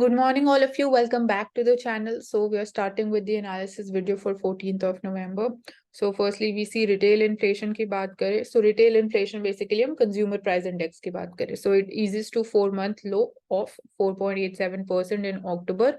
Good morning, all of you. Welcome back to the channel. So we are starting with the analysis video for 14th of November. So firstly, we see retail inflation की बात करें. So retail inflation basically हम consumer price index की बात करें. So it eases to 4-month low of 4.87% in October.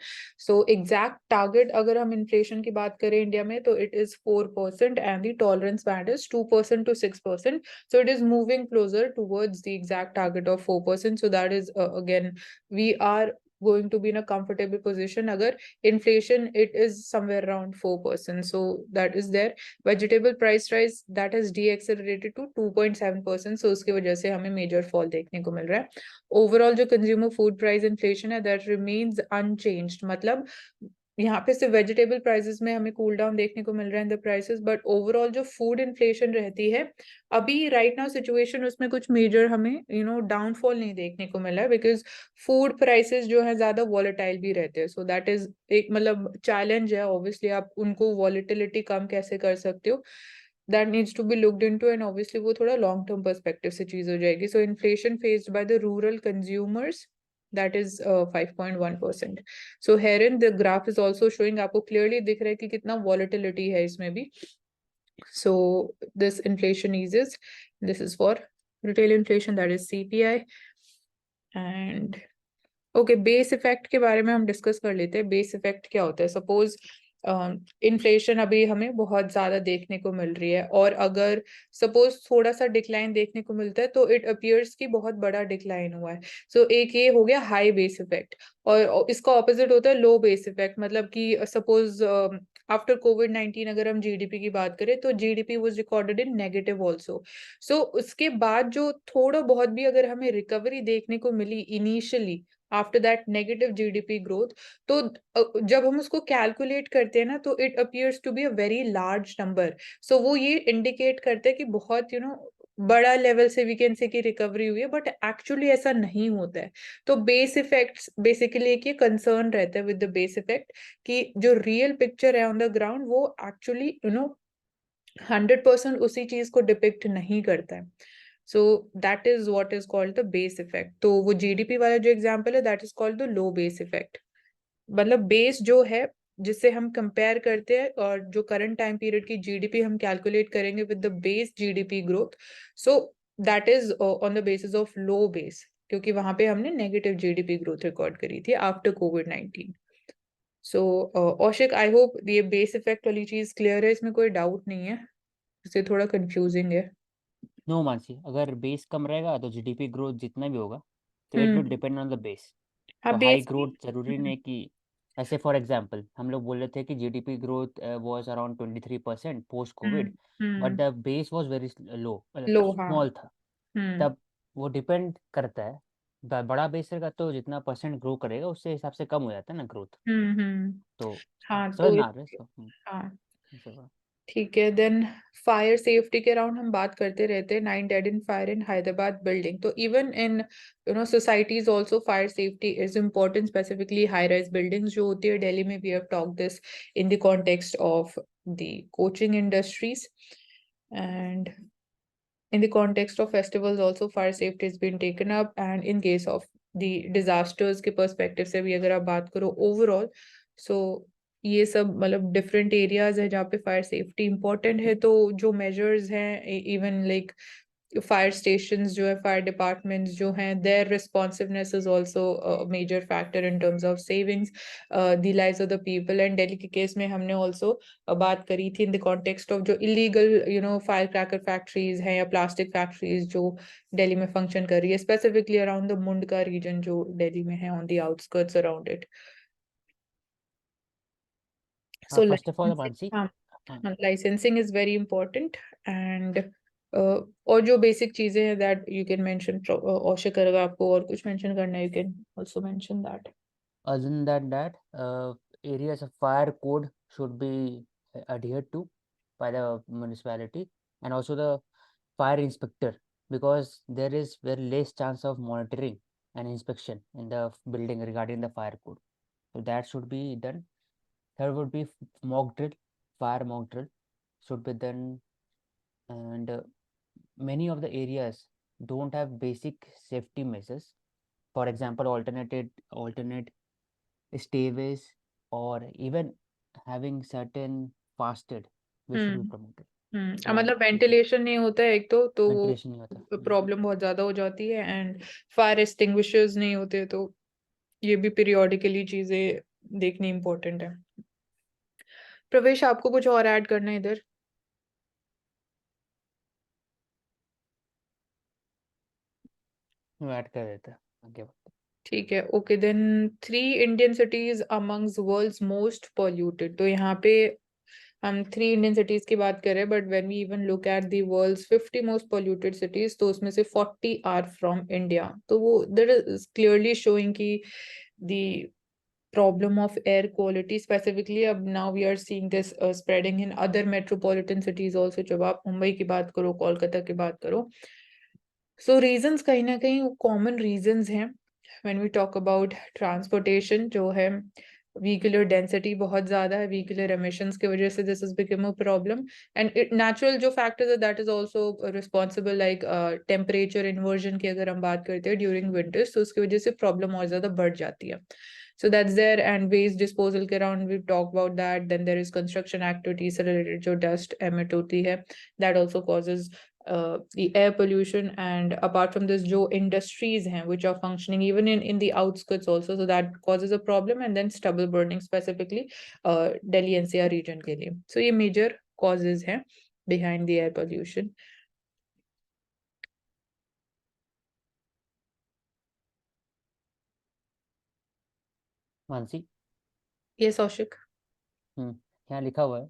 So exact target अगर हम inflation की बात करें इंडिया में तो it is 4% and the tolerance band is 2% to 6%. So it is moving closer towards the exact target of 4%. So that is again we are going to be in a comfortable position agar inflation it is somewhere around 4%. So that is there. Vegetable price rise that has deaccelerated to 2.7%. So uski wajah se hame major fall dekhne ko mil raha hai. Overall जो consumer food price inflation है that remains unchanged. मतलब यहाँ पे सिर्फ vegetable prices में हमें cool down देखने को मिल रहा है in the prices, but overall जो फूड इन्फ्लेशन रहती है अभी राइट नाउ सिचुएशन उसमें कुछ मेजर हमें डाउनफॉल नहीं देखने को मिला है, बिकॉज फूड प्राइसेस जो है ज्यादा वॉलेटाइल भी रहते हैं. सो दैट इज एक मतलब चैलेंज है. ऑब्वियसली आप उनको वॉलेटिलिटी कम कैसे कर सकते हो, that needs to be looked into, and obviously वो थोड़ा लॉन्ग टर्म पर्सपेक्टिव से चीज हो जाएगी. So inflation faced by the rural consumers, that is 5.1%. So herein the graph is also showing, आपको clearly दिख रहा है कि कितना volatility है इसमें भी. So this inflation eases. This is for retail inflation, that is CPI. And okay, base effect के बारे में हम डिस्कस कर लेते हैं. बेस इफेक्ट क्या होता है? सपोज इन्फ्लेशन अभी हमें बहुत ज्यादा देखने को मिल रही है, और अगर सपोज थोड़ा सा डिक्लाइन देखने को मिलता है तो इट अपियर्स कि बहुत बड़ा डिक्लाइन हुआ है. सो एक ये हो गया हाई बेस इफेक्ट, और इसका ऑपोजिट होता है लो बेस इफेक्ट. मतलब कि सपोज आफ्टर कोविड-19 अगर हम जीडीपी की बात करें तो GDP was recorded in negative also. So उसके बाद जो थोड़ा बहुत भी अगर हमें रिकवरी देखने को मिली initially after that negative GDP growth, तो जब हम उसको कैलकुलेट करते हैं ना तो it appears to be a very large number. So वो ये इंडिकेट करते हैं कि बहुत बड़ा लेवल से वी कैन से की रिकवरी हुई है, बट एक्चुअली ऐसा नहीं होता है. तो बेस इफेक्ट्स बेसिकली एक ये कंसर्न रहता है विद द बेस इफेक्ट कि जो रियल पिक्चर है ऑन द ग्राउंड वो एक्चुअली 100% उसी चीज को डिपिक्ट नहीं करता है. So that is what is called the base effect. तो वो जीडीपी वाला जो एग्जांपल है that is called the low base effect. मतलब बेस जो है जिससे हम कंपेयर करते हैं, और जो करंट टाइम पीरियड की जीडीपी हम कैलकुलेट करेंगे with the base GDP growth, so that is on the basis of low base, क्योंकि वहां पे हमने नेगेटिव जीडीपी ग्रोथ रिकॉर्ड करी थी आफ्टर कोविड-19. सो औशिक, आई होप ये बेस इफेक्ट वाली चीज क्लियर है, इसमें कोई डाउट नहीं है. इसे थोड़ा कंफ्यूजिंग है. नो मानसी, अगर बेस कम रहेगा तो जीडीपी ग्रोथ जितना भी होगा तो it will hmm. Depend on the base. हाँ, तो हाई बेस भी. ग्रोथ जरूरी नहीं कि ऐसे फॉर एग्जांपल हम लोग बोल रहे थे कि GDP growth was around 23% post hmm. Covid, but hmm. The base was very low, मतलब लो. हाँ. स्मॉल था. हम्म. तब वो डिपेंड करता है. बड़ा बेस रहेगा तो जितना परसेंट ग्रो करेगा उससे हिसाब से कम हो जाता है ना ग्रोथ. हम्म. हम्म. तो हाँ समझ तो में आ रहा है इसका. हाँ ऐसे ठीक है. देन फायर सेफ्टी के अराउंड हम बात करते रहते हैं. 9 dead in fire in Hyderabad building. तो even in societies also fire safety is important, specifically high rise buildings जो होती है दिल्ली में. We have talk this in the context of the coaching industries, and in the context of festivals also fire safety has been taken up. And in case of the disasters के perspective से भी अगर आप बात करो overall, so ये सब मतलब different areas है जहाँ पे fire safety important है. तो जो measures हैं even like फायर स्टेशंस जो है, फायर डिपार्टमेंट्स जो हैं, their responsiveness is also major factor in terms of savings the lives of the people. And Delhi के केस में हमने ऑल्सो बात करी थी इन द कॉन्टेक्स्ट ऑफ जो इलीगल फायर क्रैकर फैक्ट्रीज हैं या प्लास्टिक फैक्ट्रीज जो दिल्ली में फंक्शन कर रही है, स्पेसिफिकली अराउंड द मुंड का रीजन जो दिल्ली में है on the outskirts around it. So first of all Mansi. हाँ, हाँ, licensing is very important. And और जो बेसिक चीजें हैं दैट यू कैन मेंशन, औशक अगर आपको और कुछ मेंशन करना है you can also mention that. other than that, areas of fire code should be adhered to by the municipality and also the fire inspector, because there is very less chance of monitoring and inspection in the building regarding the fire code. So that should be done. There would be mock drill, fire mock drill should be done, and many of the areas don't have basic safety measures. For example, alternate stairways, or even having certain fasted, which should be promoted. मतलब ये ventilation नहीं होता है एक तो ventilation नहीं होता। Problem बहुत ज्यादा हो जाती है, एंड फायर एक्सटिंग्विशर्स नहीं होते, तो ये भी पीरियोडिकली चीजें देखनी इंपॉर्टेंट है। प्रवेश, आपको कुछ और ऐड करना है इधर? ऐड कर देता आगे बढ़ते। ठीक है, okay then. 3 Indian cities amongst world's most polluted, तो यहाँ पे हम 3 इंडियन सिटीज की बात कर रहे हैं, but when we even look at the world's 50 most polluted cities, तो उसमें से 40 आर फ्रॉम इंडिया। तो वो दैट इज क्लियरली शोइंग कि दी problem of air quality specifically, अब now we are seeing this spreading in other metropolitan cities also। जब आप मुंबई की बात करो, कोलकाता की बात करो, सो रीजंस कहीं ना कहीं वो कॉमन रीजंस हैं। When we talk about transportation, जो है व्हीकुलर डेंसिटी बहुत ज्यादा है, व्हीकुलर एमिशंस की वजह से this is become a problem. And natural जो फैक्टर्स है that is also responsible, like temperature inversion की अगर हम बात करते हैं ड्यूरिंग विंटर्स, तो उसकी वजह से प्रॉब्लम और ज्यादा बढ़ जाती है। So that's there, and waste disposal के around we talk about that. Then there is construction activities से related जो dust emit होती है, that also causes the air pollution. And apart from this, जो industries हैं which are functioning even in the outskirts also, so that causes a problem. And then stubble burning specifically Delhi NCR region के लिए, so ये major causes हैं behind the air pollution. Mansi, Yes, Ashik. यहाँ लिखा हुआ है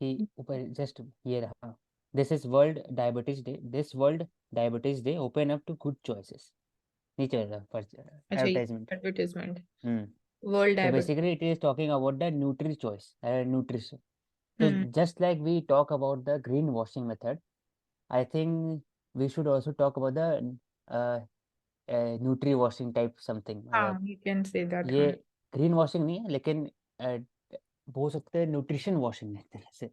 कि ऊपर जस्ट ये रहा, this is world diabetes day, this world diabetes day open up to good choices. नीचे रहा फर्स्ट अच्छा, ये एडवर्टाइजमेंट। advertisement, हम्म World तो Diabetes। Basically it is talking about the nutri choice, nutrition. तो hmm. Just like we talk about the green washing method, I think we should also talk about the nutri washing type something. हाँ, you can say that, ये हाँ। Green washing नहीं है, लेकिन बोल सकते हैं न्यूट्रिशन वॉशिंग है एक तरह से,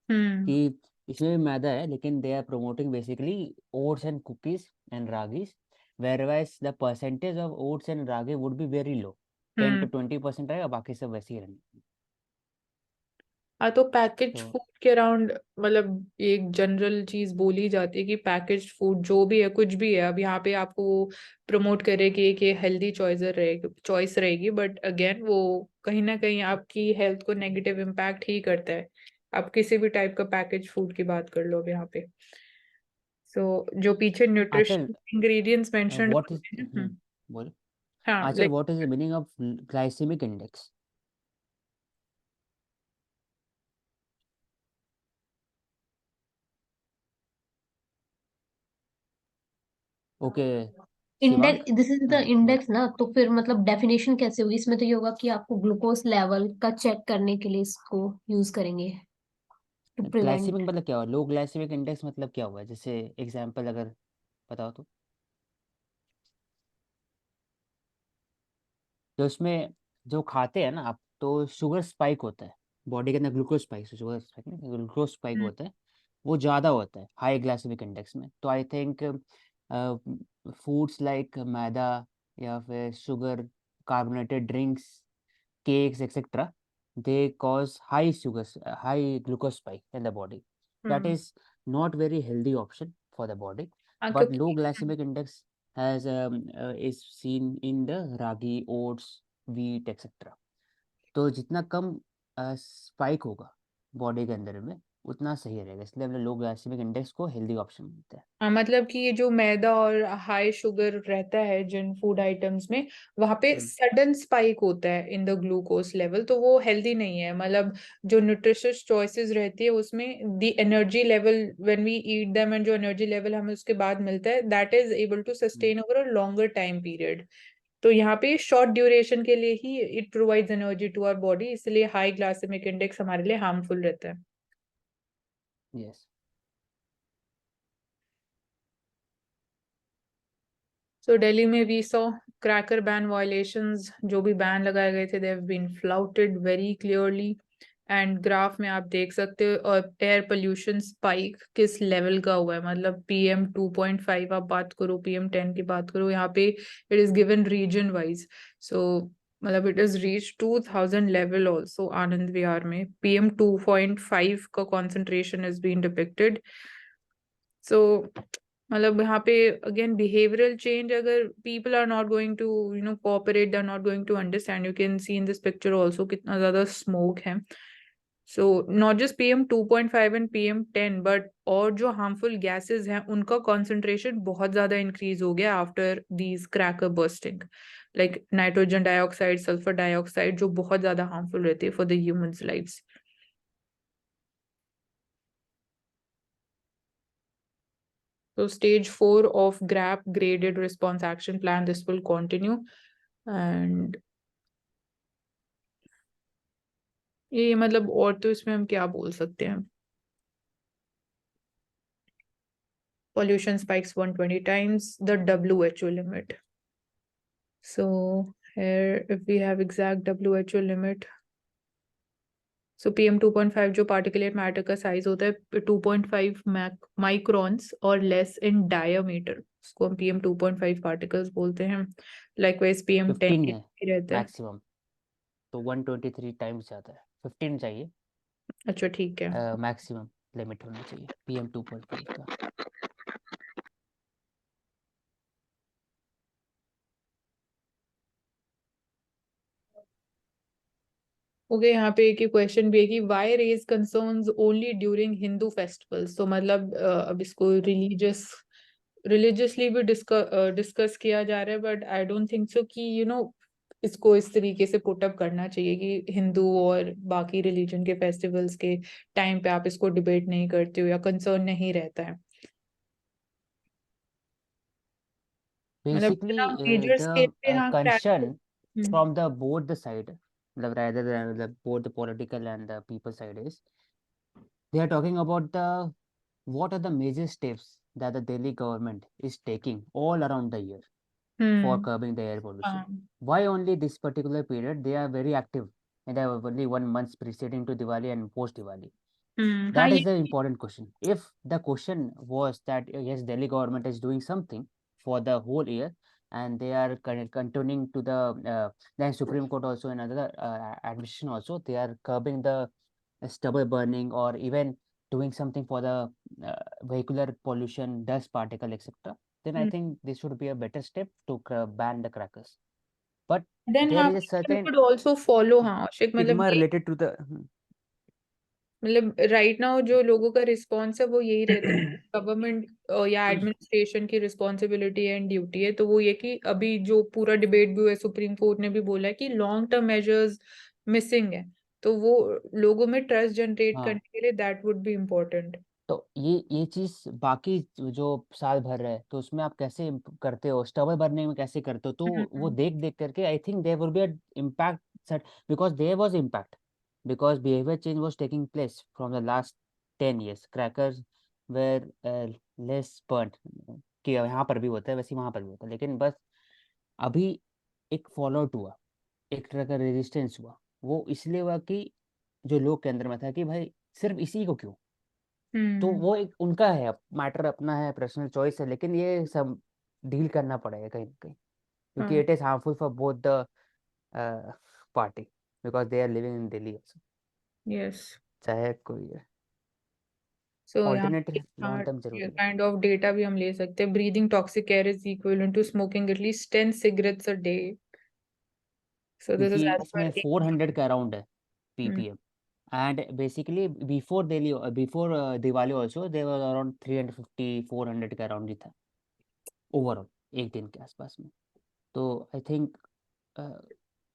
हम्म। कि इसमें भी मैदा है, लेकिन they are promoting basically oats and cookies and ragis, whereas the percentage of oats and ragi would be very low, 10 to 20% रहेगा, बाकी सब वैसे ही रहेंगे। हाँ, तो पैकेज तो फूड के अराउंड, मतलब एक जनरल चीज बोली जाती है कि पैकेज फूड जो भी है, कुछ भी है, अब यहाँ पे आपको वो प्रमोट करेगी कि हेल्दी चॉइस रहेगी, बट अगेन वो कहीं ना कहीं आपकी हेल्थ को नेगेटिव इम्पैक्ट ही करता है। आप किसी भी टाइप का पैकेज फूड की बात कर लो अब यहाँ पे, सो जो पीछे Aachal, nutrition ingredients mentioned what is, होते हैं। बोलो हाँ, Aachal, what is the meaning of glycemic index? Okay, Shivank. Index, this is the बोल। इंडेक्स ना, तो फिर मतलब डेफिनेशन कैसे होगी इसमें? तो ये होगा कि आपको ग्लूकोज लेवल का चेक करने के लिए इसको यूज करेंगे टू ग्लाइसेमिक प्रिवेंट। मतलब क्या हुआ? लो ग्लाइसेमिक इंडेक्स मतलब क्या हुआ? जैसे एग्जांपल अगर बताओ तो। तो उसमें जो खाते हैं ना आप, तो शुगर स्पाइक होता है बॉडी के अंदर, ग्लूकोज स्पाइक, शुगर स्पाइक नहीं, ग्लूकोज स्पाइक होता है, वो ज़्यादा होता है हाई ग्लाइसेमिक इंडेक्स में। तो आई थिंक फूड्स लाइक मैदा, या फिर sugar, carbonated drinks, cakes, etc., they cause high sugars, high glucose spike in the body. That hmm. is not very healthy option for the body. हाँ, But क्योंकि low glycemic index has is seen in the ragi, oats, wheat, etc. तो जितना कम spike होगा body के अंदर में, उतना सही रहेगा, इसलिए हमने लो ग्लाइसेमिक इंडेक्स को हेल्दी ऑप्शन मानते हैं। हाँ, मतलब कि ये जो मैदा और हाई शुगर रहता है जिन फूड आइटम्स में, वहां पे हम्म, सडन स्पाइक होता है इन द ग्लूकोज लेवल, तो वो हेल्दी नहीं है। मतलब जो न्यूट्रिशियस चॉइसेस रहती है उसमें the energy level when we eat them, and जो एनर्जी लेवल हमें उसके बाद मिलता है, that is able to hmm, sustain over a longer time period. तो यहाँ पे शॉर्ट ड्यूरेशन के लिए ही it provides energy to our body, इसलिए हाई ग्लाइसेमिक इंडेक्स हमारे लिए हार्मफुल रहता है। yes. सो दिल्ली में we saw cracker ban violations, जो भी बैन लगाए गए थे, they have been flouted very clearly. And graph में आप देख सकते हो, और एयर पोल्यूशन स्पाइक किस लेवल का हुआ है, मतलब PM 2.5 आप बात करो, PM 10 की बात करो, यहाँ पे it is given region wise. So मतलब it is reach 2000 level also Anand Vihar में। PM 2.5 का concentration is been depicted. So मतलब यहाँ पे अगेन बिहेवियरल चेंज, अगर people are not going to cooperate, they are not going to understand. You can see in this picture also कितना ज्यादा smoke है। So not just PM 2.5 and PM 10, but और जो harmful gases हैं उनका concentration बहुत ज्यादा इंक्रीज हो गया after these cracker bursting, like nitrogen dioxide, sulphur dioxide, जो बहुत ज्यादा हार्मफुल रहती है for the humans lives. So stage 4 of GRAP, graded response action plan, this will continue. And ये मतलब और तो इसमें हम क्या बोल सकते हैं? Pollution spikes 120 times the WHO limit. So here if we have exact WHO limit, so PM 2.5 जो particulate matter का size होता है 2.5 microns और less in diameter, उसको हम PM 2.5 particles बोलते हैं। Likewise PM 10 15 है ही रहता है। मैक्सिमम, तो 123 टाइम्स ज़्यादा है, 15 चाहिए अच्छा ठीक है। मैक्सिमम लिमिट होना चाहिए PM 2.5 का। ओके, यहाँ पे एक क्वेश्चन भी है कि why raise concerns only during Hindu festivals. तो मतलब अब इसको रिलीजियसली भी डिस्कस किया जा रहा है, but I don't think so कि इसको इस तरीके से पुट अप करना चाहिए कि हिंदू और बाकी रिलीजन के फेस्टिवल्स के टाइम पे आप इसको डिबेट नहीं करते हो या कंसर्न नहीं रहता है। मतलब बेसिकली मेजर स्केल पे द हाँ concern crack. from the both the side, rather than the both the political and the people side, is they are talking about the what are the major steps that the Delhi government is taking all around the year for curbing the air pollution. हाँ। Why only this particular period? They are very active and they have only 1 month preceding to Diwali and post Diwali. हाँ That ये is the important question. If the question was that yes, Delhi government is doing something for the whole year, and they are continuing to then Supreme Court also, and another administration also, they are curbing the stubble burning or even doing something for the vehicular pollution, dust particle, etc. Then I think this should be a better step to ban the crackers. But then there हाँ is a people certain could also follow। हाँ आशिक, मतलब stigma ये related to the मतलब right now जो लोगों का response है वो यही रहता है, गवर्नमेंट या एडमिनिस्ट्रेशन की रिस्पॉन्सिबिलिटी एंड ड्यूटी है। तो वो ये कि अभी जो पूरा डिबेट भी हुआ है, सुप्रीम कोर्ट ने भी बोला है कि लॉन्ग टर्म मेजर्स मिसिंग है, तो वो लोगों में ट्रस्ट जनरेट हाँ। करने के लिए दैट वुड बी इम्पोर्टेंट। तो ये चीज बाकी जो साल भर है तो उसमें आप कैसे करते हो, स्टबल भरने में कैसे करते हो, तो वो देख देख करके I think there will be a impact set, because there was impact, because behaviour change was taking place from the last 10 years. Crackers were less burn, कि यहाँ पर भी होता है वैसे वहाँ पर भी होता है, लेकिन बस अभी एक फॉल आउट हुआ, एक तरह का रेजिस्टेंस हुआ। वो इसलिए हुआ कि जो लोग के अंदर में था कि भाई सिर्फ इसी को क्यों, तो वो एक उनका है मैटर, अपना है, पर्सनल चॉइस है, लेकिन ये सब डील करना पड़ेगा कहीं ना कहीं, क्योंकि हाँ it is harmful for both the party, because they are living in Delhi also, yes. चाहे कोई है। सो यहाँ ऑल्टरनेटिव लॉन्ग टर्म जरूरी है, काइंड ऑफ डेटा भी हम ले सकते हैं। Breathing toxic air is equivalent to smoking at least 10 cigarettes a day. So this is क्योंकि as per उसमें 400 का अराउंड है Hmm. ppm, and basically before Delhi, before Diwali also there was around 350 400 के अराउंड ही था ओवरऑल एक दिन के आसपास में। तो I think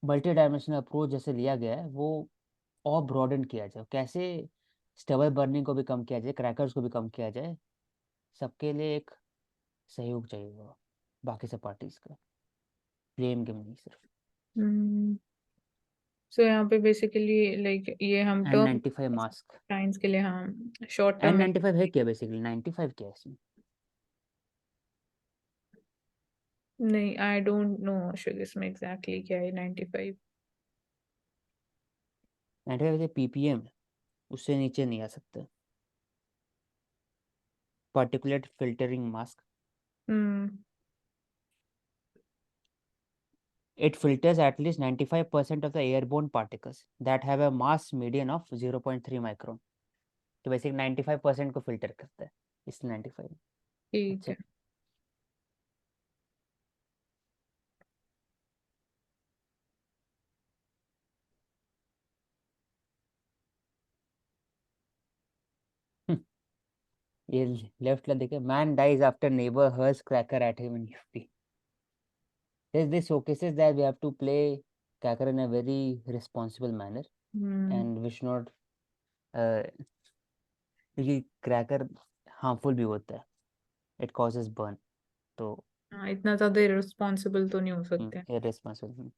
multi dimensional approach जैसे लिया गया है वो और ब्रॉडन किया जाए, कैसे स्टबल बर्निंग को भी कम किया जाए, क्रैकर्स को भी कम किया जाए, सबके लिए एक सहयोग चाहिए होगा बाकी सब पार्टीज का, ब्लेम गेम नहीं सिर्फ। Hmm. सो यहाँ पे बेसिकली लाइक ये हम टर्म N95 मास्क, साइंस के लिए हाँ शॉर्ट टर्म में। N95 है क्या, बेसिकली 95 क्या है इसमें? नहीं आई डोंट नो अशोक इसमें एग्जैक्टली क्या है 95। 95 ppm, उससे नीचे नहीं आ सकता। Particulate filtering mask. Hmm. it filters at least 95% of the airborne particles that have a mass median of 0.3 micron. तो बेसिक 95% को फिल्टर करता है, इस 95। ठीक अच्छा है। ये लेफ्ट ला देखिए, man dies after neighbour hurls cracker at him in UP. This showcases that we have to play cracker in a very responsible manner and we should not क्योंकि क्रैकर हार्मफुल भी होता है, इट कॉजेस बर्न, तो हाँ, इतना ज्यादा irresponsible तो नहीं हो सकते। Irresponsible.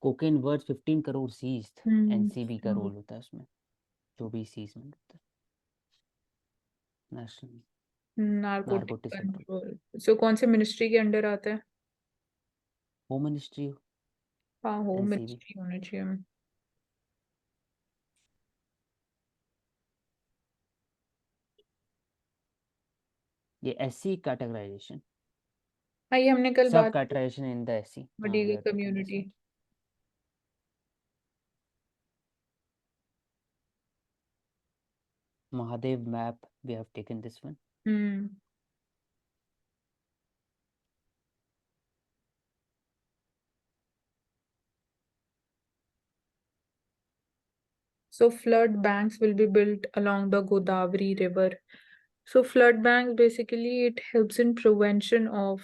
Cocaine worth 15 crore seized, NCB का रोल होता है उसमें, जो भी सीज में होता है, national narcotic narcotics control. Control. So कौन से मिनिस्ट्री के अंडर आता है? होम मिनिस्ट्री, हाँ, होम एनसीबी। मिनिस्ट्री होना चाहिए। ये एससी कैटेगराइजेशन, हाँ, ये हमने कल सब बात की, कैटेगराइजेशन इन द एससी, बड़ी community. Mahadev map, we have taken this one. So flood banks will be built along the Godavari River. So flood banks, basically it helps in prevention of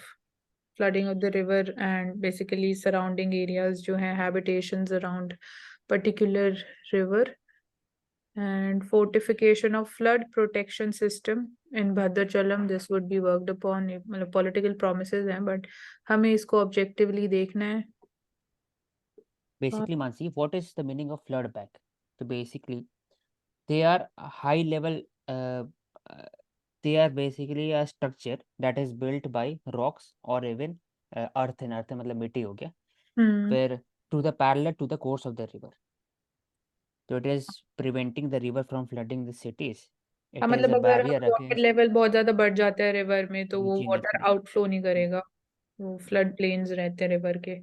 flooding of the river and basically surrounding areas जो हैं habitations around particular river, and fortification of flood protection system in Bhadrachalam. This would be worked upon. मतलब political promises हैं, but हमें इसको objectively देखना है। Basically, Mansi, what is the meaning of flood bank? So basically, they are a high level, they are basically a structure that is built by rocks or even earth, in earth मतलब मिट्टी हो गया, where to the parallel to the course of the river. So it is preventing the river from flooding the cities. हाँ, It is मतलब a अगर barrier water against level बहुत ज्यादा बढ़ जाता है रिवर में तो वो general वाटर flood. आउटफ्लो नहीं करेगा, वो फ्लड प्लेन्स रहते हैं रिवर के,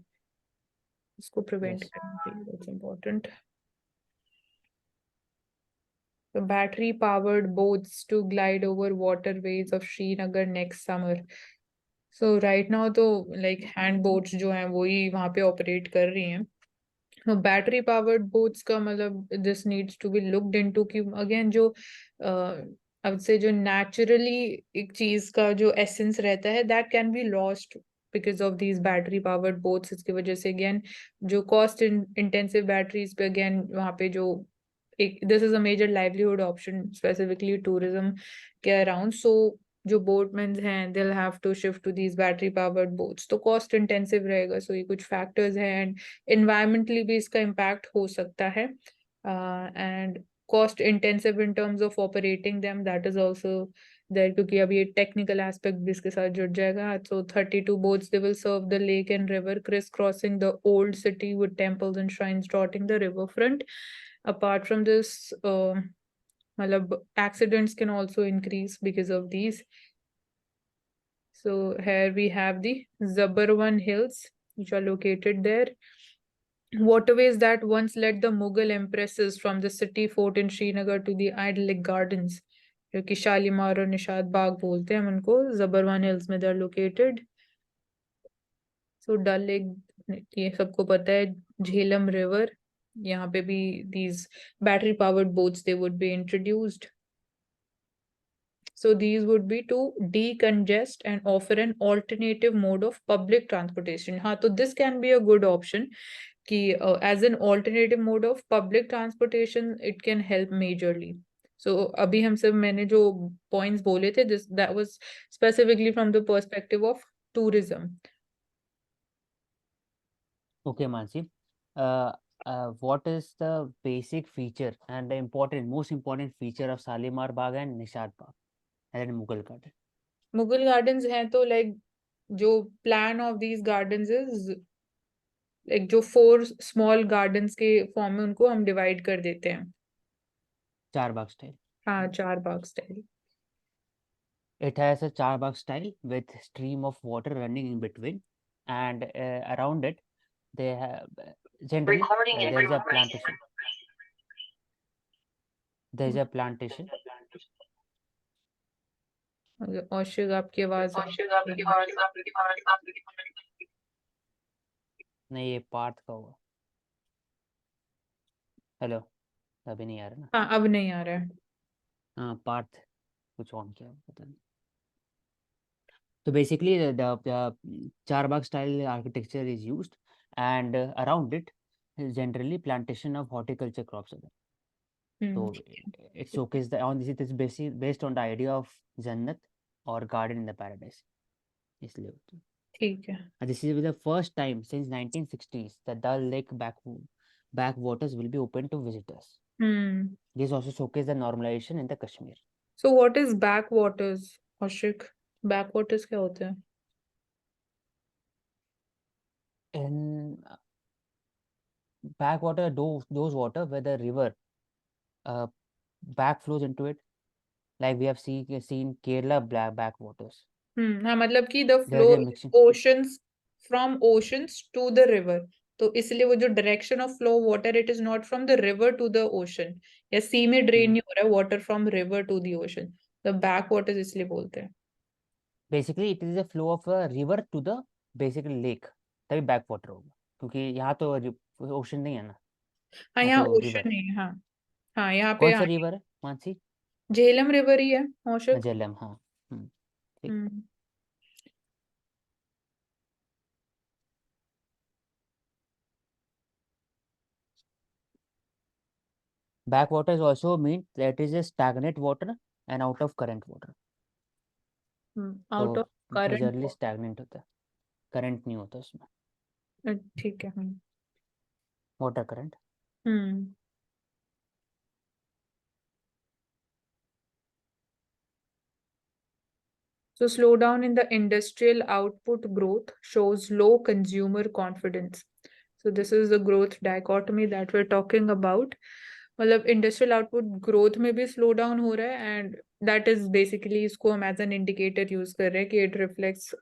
इसको प्रिवेंट Yes. करने के लिए that's important. The battery powered boats to glide over waterways of Srinagar next summer. So right now तो like hand boats जो हैं वही वहाँ पे ऑपरेट कर रही हैं। बैटरी पावर्ड बोट्स का मतलब this needs to be looked into कि अगेन जो अब से जो नेचुरली एक चीज का जो एसेंस रहता है that can be lost because of these battery powered boats. इसकी वजह से अगेन जो कॉस्ट इंटेंसिव बैटरीज पे अगेन वहाँ पे जो एक this is a major livelihood option specifically tourism के अराउंड। सो जो बोटमैन हैं they'll have to shift to these battery powered boats, तो कॉस्ट इंटेंसिव रहेगा। सो ये कुछ फैक्टर्स हैं एंड इन्वायरमेंटली भी इसका इम्पैक्ट हो सकता है and cost intensive in terms of operating them, that is also there, क्योंकि अब ये टेक्निकल एस्पेक्ट भी इसके साथ जुड़ जाएगा। सो 32 boats they will serve the lake and river, criss crossing the old city with temples and shrines dotting the river front. Apart from this, मतलब accidents can also increase because of these. So here we have the Zabarwan Hills, which are located there. Waterways that once led the Mughal empresses from the city fort in Srinagar to the idyllic gardens, जो कि शालीमार और निशात बाग बोलते हैं हम उनको, Zabarwan hills में they are located. So Dal lake ये सबको पता है, झेलम रिवर, यहाँ पे भी these battery powered boats they would be introduced. So these would be to decongest and offer an alternative mode of public transportation. हाँ, तो this can be a good option कि as an alternative mode of public transportation it can help majorly. So अभी हम सब मैंने जो points बोले थे this that was specifically from the perspective of tourism. Okay, Mansi. What is the basic feature and the most important feature of Shalimar Bagh and Nishat Bagh and Mughal Garden? Mughal gardens हैं तो like जो plan of these gardens is like जो 4 small gardens के form में उनको हम divide कर देते हैं। Char Bagh style. हाँ, 4 बाग style. It has a Char Bagh style with stream of water running in between and around it they have generally there is a plantation. There is a plantation. औशिक आपकी आवाज नहीं, ये पार्थ का होगा. Hello, अभी नहीं आ रहा ना. हाँ अब नहीं आ रहा है. हाँ, पार्थ कुछ ऑन किया पता नहीं. So basically, the charbagh style architecture is used, and around it is generally plantation of horticulture crops are there. So it showcases the on this it is based on the idea of Jannat or garden in the paradise. इसलिए होता है. ठीक है. And this is the first time since 1960s that Dal Lake backwaters will be open to visitors. This also showcases the normalization in the Kashmir. So what is backwaters, औशिक? Backwaters क्या होते हैं? In backwater, those water where the river back flows into it, like we have seen Kerala backwaters. हाँ मतलब कि the There flow they in mixing. oceans from oceans to the river. तो इसलिए वो जो direction of flow water, it is not from the river to the ocean. या sea में drain नहीं हो रहा है water from river to the ocean. The backwaters इसलिए बोलते हैं. Basically, it is a flow of a river to the basically lake. तभी backwater होगा, क्योंकि यहाँ तो ocean नहीं है ना. हाँ यहाँ यहाँ तो ocean river. नहीं है. हाँ हाँ यहाँ पे कौन सा river है मानसी? झेलम रिवर ही है औशिक. झेलम. हाँ. ठीक. Backwaters also mean that is a stagnant water and out of current water. Out तो of current. majorly stagnant होता है, current नहीं होता उसमें. ठीक है. Water current. So slowdown in the industrial output growth shows low consumer confidence. So this is the growth dichotomy that we're talking about. मतलब industrial output growth में भी स्लो डाउन हो रहा है एंड दैट इज बेसिकली इसको हम as an indicator use कर रहे हैं कि it reflects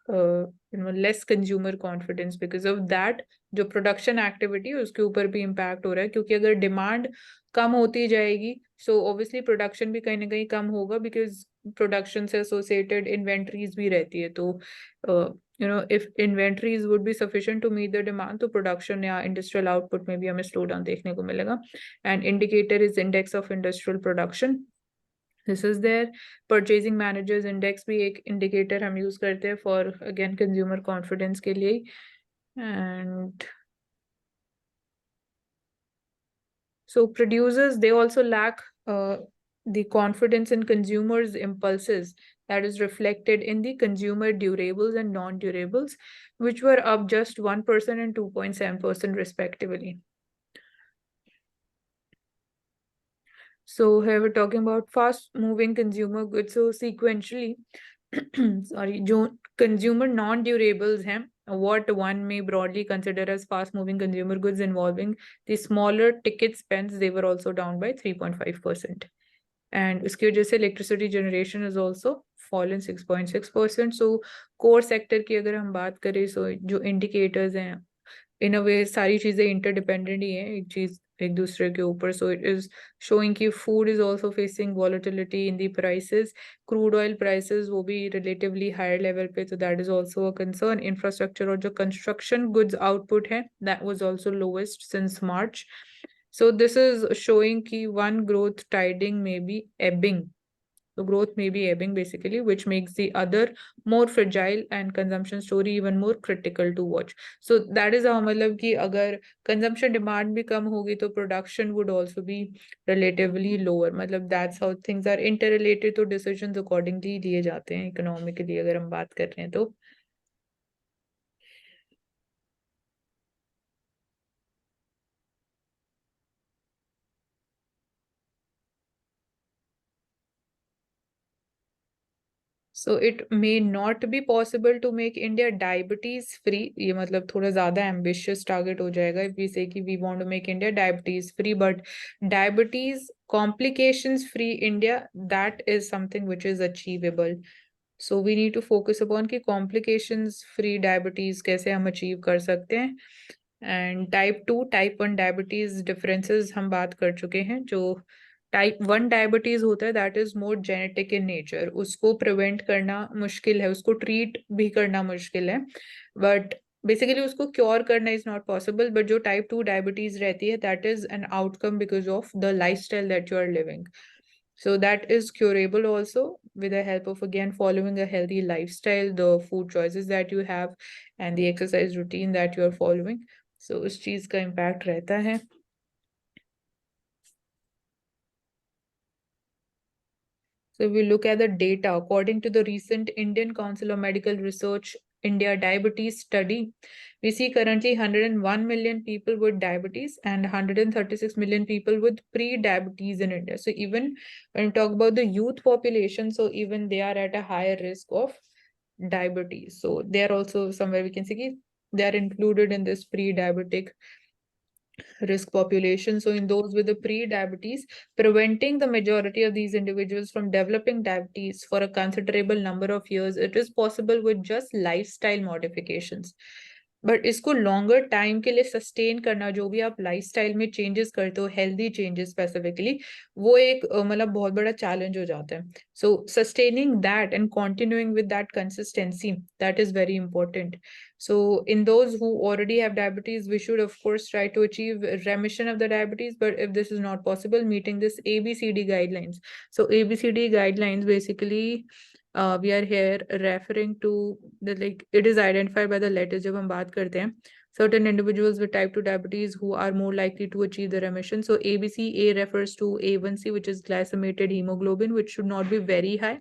less consumer confidence because of that जो प्रोडक्शन एक्टिविटी है उसके ऊपर भी इम्पैक्ट हो रहा है क्योंकि अगर डिमांड कम होती जाएगी सो ऑब्वियसली प्रोडक्शन भी कहीं ना कहीं कम होगा बिकॉज प्रोडक्शन से एसोसिएटेड इन्वेंट्रीज भी रहती है तो if inventories would be sufficient to meet the demand तो प्रोडक्शन या इंडस्ट्रियल आउटपुट में भी हमें स्लो डाउन देखने को मिलेगा. And indicator is index of industrial production. This is there. Purchasing managers index भी एक indicator हम use करते हैं for again consumer confidence के लिए. And so producers, they also lack the confidence in consumers' impulses that is reflected in the consumer durables and non-durables, which were up just 1% and 2.7% respectively. So here we're talking about fast moving consumer goods. So sequentially, sorry, consumer non-durables हैं, what one may broadly consider as fast moving consumer goods involving the smaller ticket spends, they were also down by 3.5%. And उसकी वजह से electricity generation is also fallen 6.6%. So core sector की अगर हम बात करें, so जो indicators हैं, in a way सारी चीजें interdependent ही हैं, एक चीज एक दूसरे के ऊपर. So it is showing कि food is also facing volatility in the prices. Crude oil prices वो भी relatively higher level पे, so that is also a concern. Infrastructure और जो construction goods output है, that was also lowest since March. So this is showing कि one growth tiding may be ebbing. So growth may be ebbing basically, which makes the other more fragile and consumption story even more critical to watch. So that is how मतलब कि अगर consumption demand भी कम होगी तो production would also be relatively lower. मतलब that's how things are interrelated, तो decisions accordingly लिए जाते हैं economically अगर हम बात कर रहे हैं तो. So it may not be possible to make India diabetes free. ये मतलब थोड़ा ज़्यादा ambitious target हो जाएगा if we say कि we want to make India diabetes free, but diabetes complications free India, that is something which is achievable. So we need to focus upon कि complications free diabetes कैसे हम achieve कर सकते हैं, and type 2 type 1 diabetes differences हम बात कर चुके हैं. जो टाइप 1 डायबिटीज होता है that is more genetic in nature, उसको प्रिवेंट करना मुश्किल है, उसको ट्रीट भी करना मुश्किल है, बट बेसिकली उसको क्योर करना इज नॉट पॉसिबल. बट जो टाइप 2 डायबिटीज रहती है that is an outcome because of the lifestyle that you are living. So that is curable also with the help of again following a healthy lifestyle, the food choices that you have and the exercise routine that you are following. So उस चीज का impact रहता है. So if we look at the data, according to the recent Indian Council of Medical Research India Diabetes Study, we see currently 101 million people with diabetes and 136 million people with pre-diabetes in India. So even when we talk about the youth population, so even they are at a higher risk of diabetes. So they are also somewhere we can see they are included in this pre-diabetic risk population. So in those with the pre-diabetes, preventing the majority of these individuals from developing diabetes for a considerable number of years, it is possible with just lifestyle modifications. But इसको longer time के लिए sustain करना, जो भी आप lifestyle में changes करते हो, हेल्दी चेंजेस स्पेसिफिकली, वो एक मतलब बहुत बड़ा चैलेंज हो जाता है. So sustaining that and continuing with that consistency, that is very important. So in those who already have diabetes, we should of course try to achieve remission of the diabetes. But if this is not possible, meeting this ABCD guidelines. So ABCD guidelines basically we are here referring to the, like, it is identified by the letters. जब हम बात करते हैं, certain individuals with type 2 diabetes who are more likely to achieve the remission. So ABC, A refers to A1C, which is glycemic hemoglobin, which should not be very high.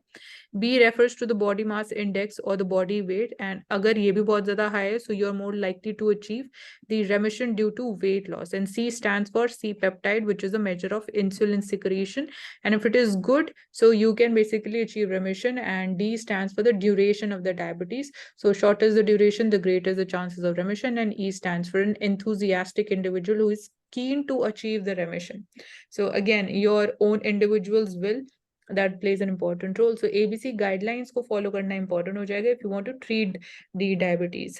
B refers to the body mass index or the body weight, and अगर ये भी बहुत ज़्यादा high है, so you're more likely to achieve the remission due to weight loss. And C stands for C-peptide, which is a measure of insulin secretion. And if it is good, so you can basically achieve remission. And D stands for the duration of the diabetes. So shorter is the duration, the greater is the chances of remission. And E stands for an enthusiastic individual who is keen to achieve the remission. So again, your own individual's will, that plays an important role. So ABC guidelines को follow करना important हो जाएगा if you want to treat the diabetes.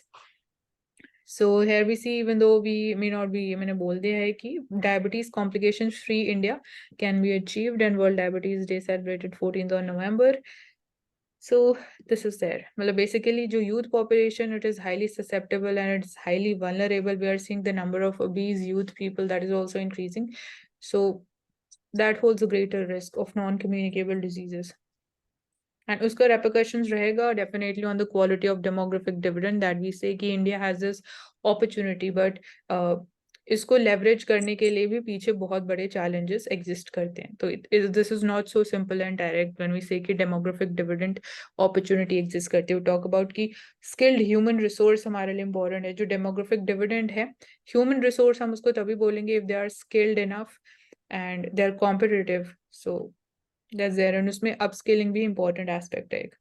So here we see, even though we may not be, मैंने बोल दिया है कि diabetes complications free India can be achieved, and World Diabetes Day celebrated 14th of November. So this is there. मतलब basically जो youth population, it is highly susceptible and it's highly vulnerable. We are seeing the number of obese youth people that is also increasing. So that holds a greater risk of non-communicable diseases. And uska repercussions rahega definitely on the quality of demographic dividend that we say कि India has this opportunity, but इसको leverage करने के लिए भी पीछे बहुत बड़े challenges exist करते हैं. तो this is not so simple and direct when we say कि demographic dividend opportunity exist करते हैं. We talk about कि skilled human resource हमारे लिए important है. जो demographic dividend है, human resource हम उसको तभी बोलेंगे if they are skilled enough and they are competitive. So that's there, and उसमें upskilling भी important aspect है एक.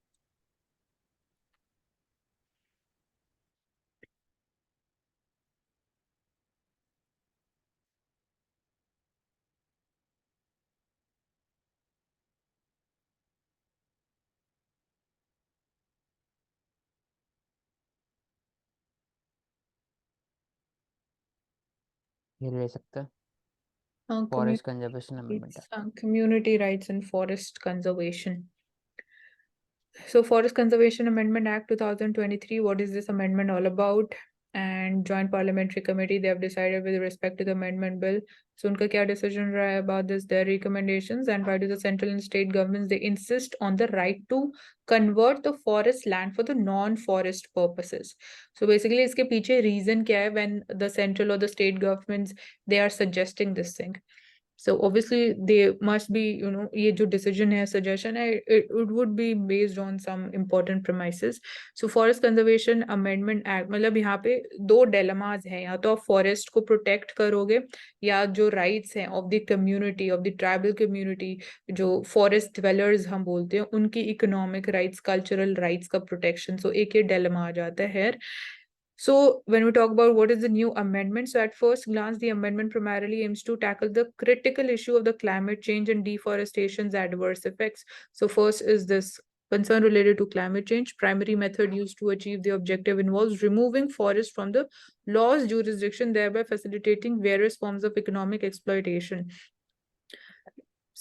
ये ले सकते हैं हाँ, forest conservation amendment act. community rights and forest conservation. So Forest Conservation Amendment Act 2023, what is this amendment all about? And Joint Parliamentary Committee, they have decided with respect to the amendment bill. So उनका क्या decision रहा है about this, their recommendations, and why do the central and state governments, they insist on the right to convert the forest land for the non-forest purposes. So basically इसके पीछे reason क्या है when the central or the state governments, they are suggesting this thing. So obviously they must be, ये जो decision है, suggestion है, it would be based on some important premises. So Forest Conservation Amendment Act, मतलब यहाँ पे दो dilemmas हैं, या तो आप forest को protect करोगे, या जो rights हैं of the community, of the tribal community, जो forest dwellers हम बोलते हैं, उनकी economic rights, cultural rights का protection. So एक ये dilemma आ जाता है. So when we talk about what is the new amendment, so at first glance, the amendment primarily aims to tackle the critical issue of the climate change and deforestation's adverse effects. So first is this concern related to climate change. Primary method used to achieve the objective involves removing forest from the law's jurisdiction, thereby facilitating various forms of economic exploitation.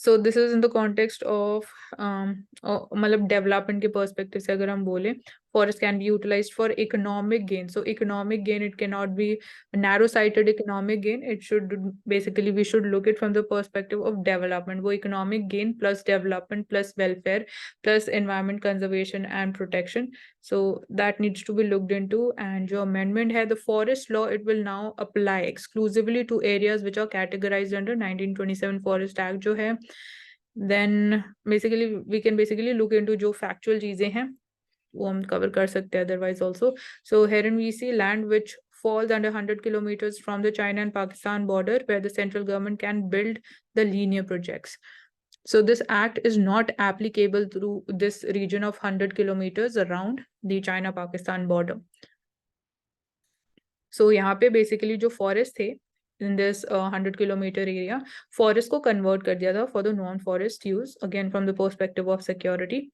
So this is in the context of मतलब development के perspective से अगर हम बोले, forest can be utilized for economic gain. So economic gain, it cannot be a narrow-sighted economic gain. It should basically, we should look it from the perspective of development. वो economic gain plus development plus welfare plus environment conservation and protection. So that needs to be looked into. And जो amendment है, the forest law, it will now apply exclusively to areas which are categorized under 1927 Forest Act जो है. Then basically we can basically look into जो factual चीजें हैं वो हम cover कर सकते हैं otherwise also. So herein we see land which falls under 100 kilometers from the China and Pakistan border where the central government can build the linear projects. So this act is not applicable through this region of 100 kilometers around the China-Pakistan border. So यहाँ पे basically जो forest थे in this 100 kilometer area, forest को convert कर दिया था for the non-forest use, again from the perspective of security.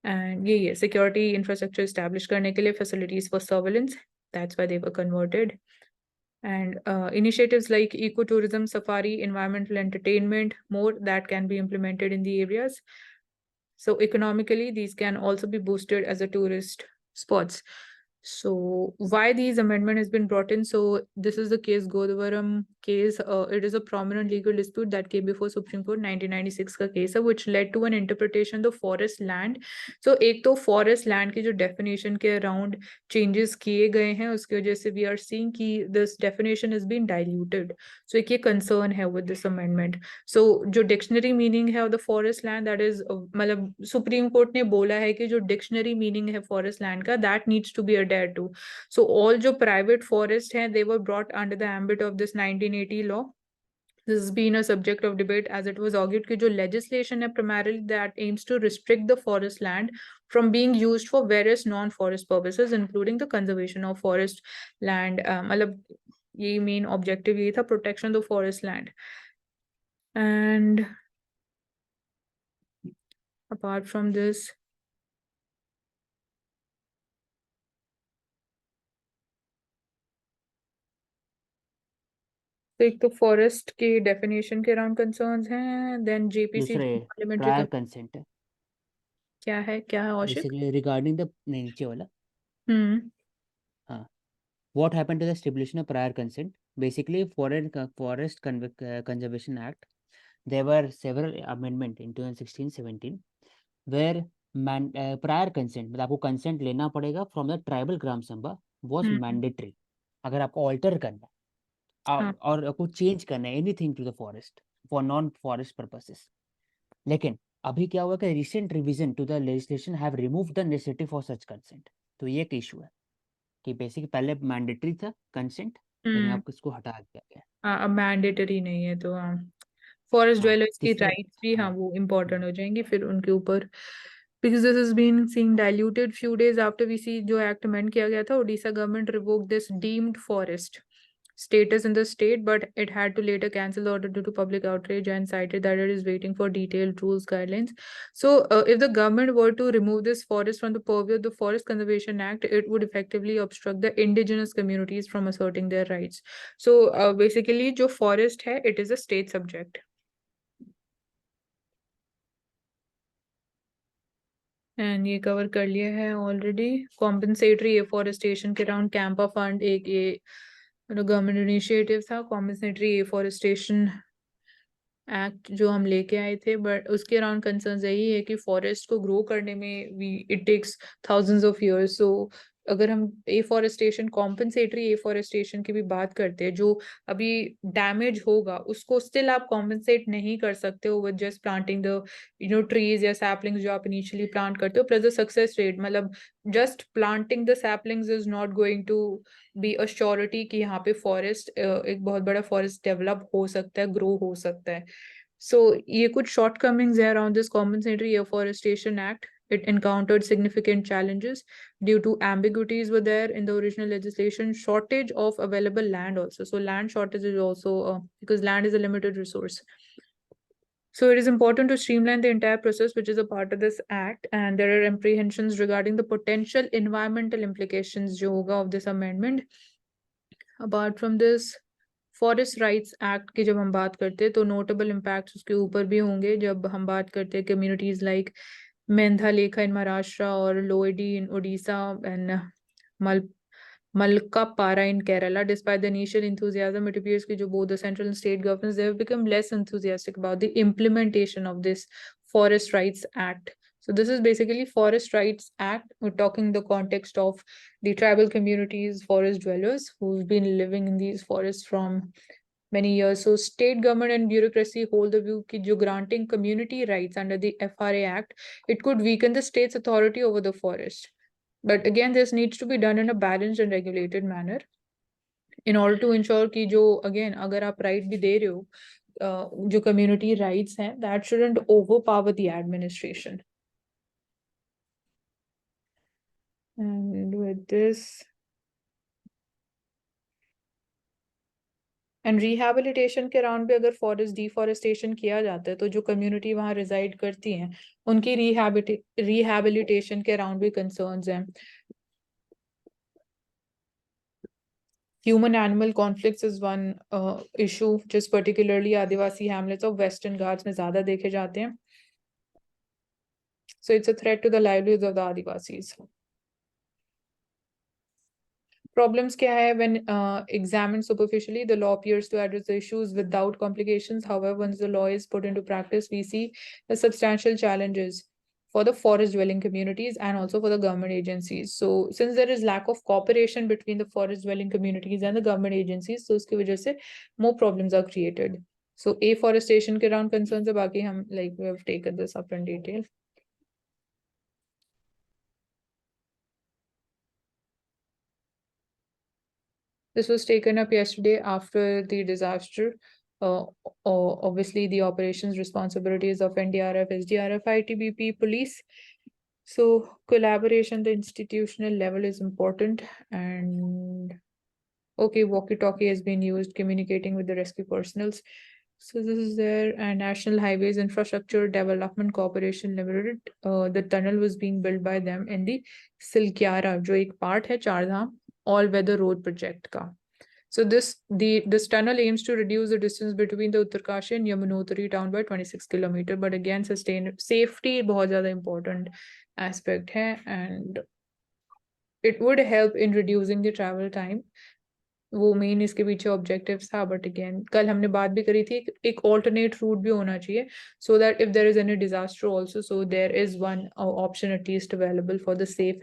And ये security infrastructure establish करने के लिए facilities for surveillance, that's why they were converted. And initiatives like ecotourism, safari, environmental entertainment, more that can be implemented in the areas. So economically, these can also be boosted as a tourist spots. So why these amendment has been brought in? So this is the case Godavaram case. It is a prominent legal dispute that came before Supreme Court 1996 का case है, which led to an interpretation of forest land. So एक तो forest land की जो definition के around changes किए गए हैं उसकी वजह से we are seeing कि this definition has been diluted. So एक ये concern है with this amendment. So जो dictionary meaning है of the forest land, that is मतलब Supreme Court ने बोला है कि जो dictionary meaning है forest land का, that needs to be adhered to. So all जो private forest हैं, they were brought under the ambit of this 1980 law. This has been a subject of debate as it was argued कि जो legislation है primarily that aims to restrict the forest land from being used for various non-forest purposes, including the conservation of forest land. मतलब ये main objective ये था, protection of the forest land. And apart from this, तो एक तो forest के definition के around concerns हैं, then JPC parliamentary prior consent है क्या है औशिक बेसिकली रिगार्डिंग द नीचे वाला हम्म what happened to the stipulation of prior consent. Basically forest conservation act, there were several amendment in 2016-17 where prior consent मतलब आपको consent लेना पड़ेगा from the tribal gram sabha was mandatory अगर आपको alter करना और आपको change करना है anything to the forest for non forest purposes. लेकिन अभी क्या हुआ कि recent revision to the legislation have removed the necessity for such consent. तो ये एक issue है कि बेसिक पहले मैंडेटरी था कंसेंट लेकिन अब इसको हटा दिया गया अब मैंडेटरी नहीं है तो फॉरेस्ट ड्वेलर्स की तीसरा राइट्स भी वो इम्पोर्टेंट हो जाएंगी फिर उनके ऊपर because this has been seen diluted few days after we see जो act amend किया गया था, Odisha government revoked this deemed forest status in the state, but it had to later cancel the order due to public outrage and cited that it is waiting for detailed rules guidelines. So if the government were to remove this forest from the purview of the Forest Conservation Act, it would effectively obstruct the indigenous communities from asserting their rights. So basically जो forest है, it is a state subject. And ये cover कर लिया है already. Compensatory afforestation के around CAMPA fund एक ये government initiative था. कॉम्पनसेटरी एफॉरेस्टेशन एक्ट जो हम लेके आए थे, बट उसके अराउंड कंसर्न्स यही है कि फॉरेस्ट को ग्रो करने में it takes thousands of years. So अगर हम एफॉरेस्टेशन कॉम्पनसेटरी एफॉरेस्टेशन की भी बात करते हैं, जो अभी डैमेज होगा उसको स्टिल आप कॉम्पनसेट नहीं कर सकते हो with just planting the trees या सैपलिंग्स जो आप इनिशियली प्लांट करते हो. प्लस द सक्सेस रेट मतलब just planting the saplings is not going to be a surety कि यहाँ पे फॉरेस्ट एक बहुत बड़ा फॉरेस्ट डेवलप हो सकता है, ग्रो हो सकता है. So ये कुछ shortcomings है around this compensatory afforestation act. It encountered significant challenges due to ambiguities were there in the original legislation, shortage of available land also. So land shortage is also because land is a limited resource. So it is important to streamline the entire process, which is a part of this act, and there are apprehensions regarding the potential environmental implications जो होगा of this amendment. Apart from this, forest rights act की जब हम बात करते हैं तो notable impacts उसके ऊपर भी होंगे जब हम बात करते हैं कम्युनिटीज लाइक मेंधालेखा इन महाराष्ट्र और लोएडी इन ओडिशा एंड मल Malkapara in Kerala. Despite the initial enthusiasm, it appears that both the central and state governments, they have become less enthusiastic about the implementation of this Forest Rights Act. So this is basically Forest Rights Act. We're talking in the context of the tribal communities, forest dwellers who've been living in these forests from many years. So state government and bureaucracy hold the view that granting community rights under the FRA Act, it could weaken the state's authority over the forest. But again, this needs to be done in a balanced and regulated manner in order to ensure कि जो again अगर आप right भी दे रहे हो जो community rights हैं, that shouldn't overpower the administration. And with this, and rehabilitation के राउंड पे अगर फॉरेस्ट डिफॉरेस्टेशन किया जाता है तो जो कम्युनिटी वहाँ रिजाइड करती हैं उनकी रिहैबिलिटेशन के राउंड भी कंसर्न्स हैं. Human animal conflicts is one issue just particularly Adivasi hamlets of Western Ghats में ज्यादा देखे जाते हैं. So it's a threat to the livelihoods of the Adivasis. Problems क्या है when examined superficially, the law appears to address the issues without complications. However, once the law is put into practice, we see the substantial challenges for the forest dwelling communities and also for the government agencies. So since there is lack of cooperation between the forest dwelling communities and the government agencies, so उसकी वजह से more problems are created. So afforestation के round concerns है, बाकी हम like we have taken this up in detail. This was taken up yesterday after the disaster. Obviously, the operations responsibilities of NDRF, SDRF, ITBP, police. So collaboration, the institutional level is important. And okay, walkie-talkie has been used communicating with the rescue personnel. So this is there. And National Highways Infrastructure Development Corporation Limited. The tunnel was being built by them in the Silkyara, जो एक part है Chardham all-weather road project का. So this tunnel aims to reduce the distance between the Uttarkashi and Yamunotri town by 26 kilometers. But again, safety बहुत ज़्यादा important aspect है, and it would help in reducing the travel time. वो main इसके पीछे objectives था. But again कल हमने बात भी करी थी एक ऑल्टरनेट रूट भी होना चाहिए so that if there is any disaster also, so there is one option at least available for the safe